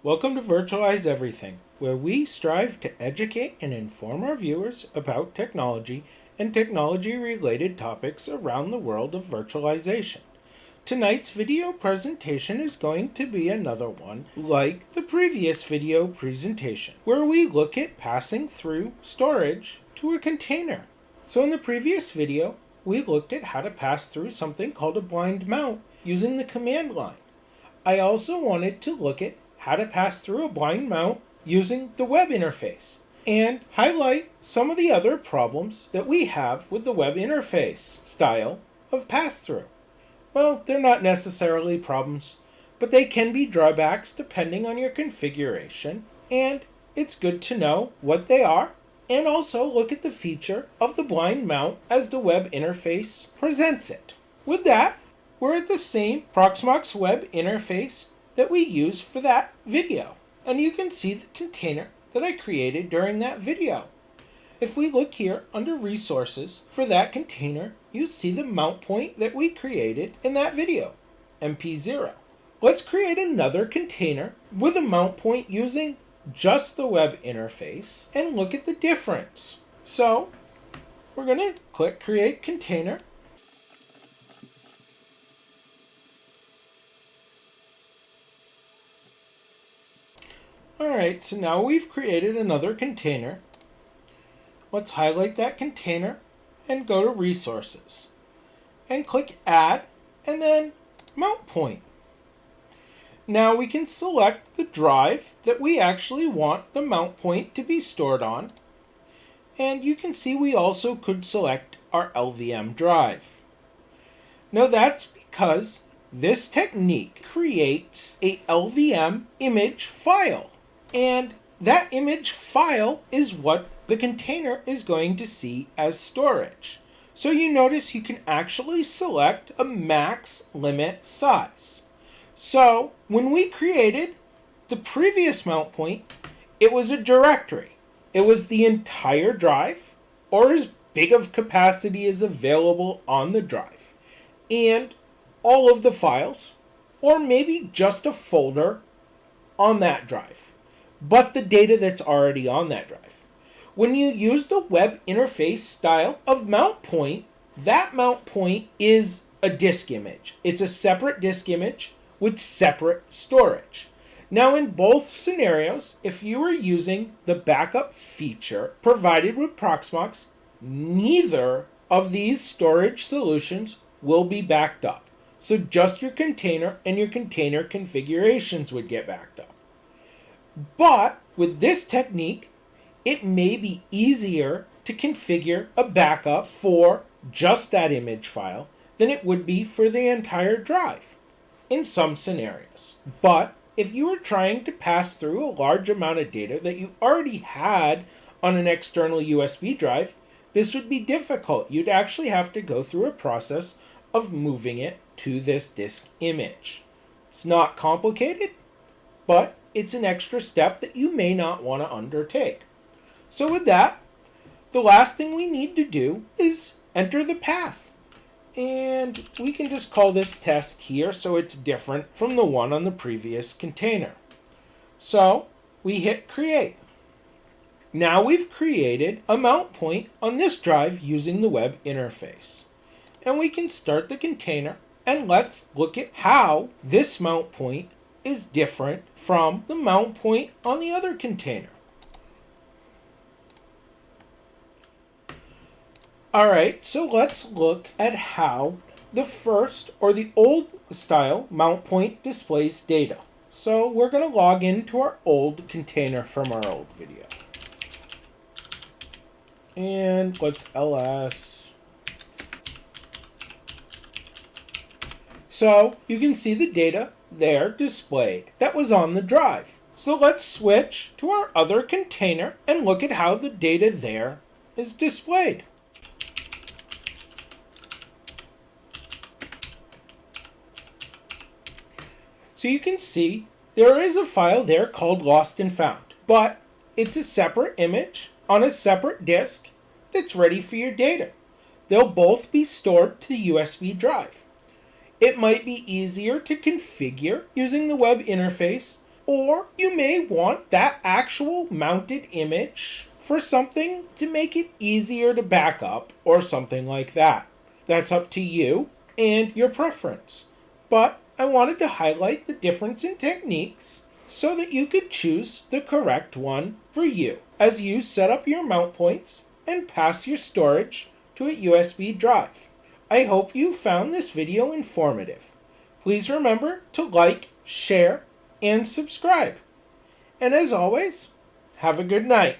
Welcome to Virtualize Everything, where we strive to educate and inform our viewers about technology and technology-related topics around the world of virtualization. Tonight's video presentation is going to be another one like the previous video presentation, where we look at passing through storage to a container. So in the previous video, we looked at how to pass through something called a blind mount using the command line. I also wanted to look at how to pass through a blind mount using the web interface and highlight some of the other problems that we have with the web interface style of pass-through. Well, they're not necessarily problems, but they can be drawbacks depending on your configuration, and it's good to know what they are and also look at the feature of the blind mount as the web interface presents it. With that, we're at the same Proxmox web interface that we used for that video, and you can see the container that I created during that video. If we look here under resources for that container, you see the mount point that we created in that video, MP0. Let's create another container with a mount point using just the web interface and look at the difference. So we're going to click Create Container. Alright, so now we've created another container. Let's highlight that container and go to Resources. And click Add, and then Mount Point. Now we can select the drive that we actually want the mount point to be stored on. And you can see we also could select our LVM drive. Now that's because this technique creates a LVM image file. And that image file is what the container is going to see as storage. So you notice you can actually select a max limit size. So when we created the previous mount point, it was a directory. It was the entire drive, or as big of capacity as available on the drive, and all of the files, or maybe just a folder on that drive, but the data that's already on that drive. When you use the web interface style of mount point, that mount point is a disk image. It's a separate disk image with separate storage. Now in both scenarios, if you were using the backup feature provided with Proxmox, neither of these storage solutions will be backed up. So just your container and your container configurations would get backed up. But with this technique, it may be easier to configure a backup for just that image file than it would be for the entire drive in some scenarios. But if you were trying to pass through a large amount of data that you already had on an external USB drive, this would be difficult. You'd actually have to go through a process of moving it to this disk image. It's not complicated, but it's an extra step that you may not want to undertake. So with that, the last thing we need to do is enter the path. And we can just call this test here so it's different from the one on the previous container. So we hit create. Now we've created a mount point on this drive using the web interface. And we can start the container, and let's look at how this mount point is different from the mount point on the other container. Alright, so let's look at how the first or the old style mount point displays data. So we're going to log into our old container from our old video. And let's ls. So you can see the data there displayed that was on the drive. So let's switch to our other container and look at how the data there is displayed. So you can see there is a file there called Lost and Found, but it's a separate image on a separate disk that's ready for your data. They'll both be stored to the USB drive. It might be easier to configure using the web interface Or you may want that actual mounted image for something to make it easier to back up or something like that. That's up to you and your preference. But I wanted to highlight the difference in techniques so that you could choose the correct one for you as you set up your mount points and pass your storage to a USB drive. I hope you found this video informative. Please remember to like, share, and subscribe. And as always, have a good night.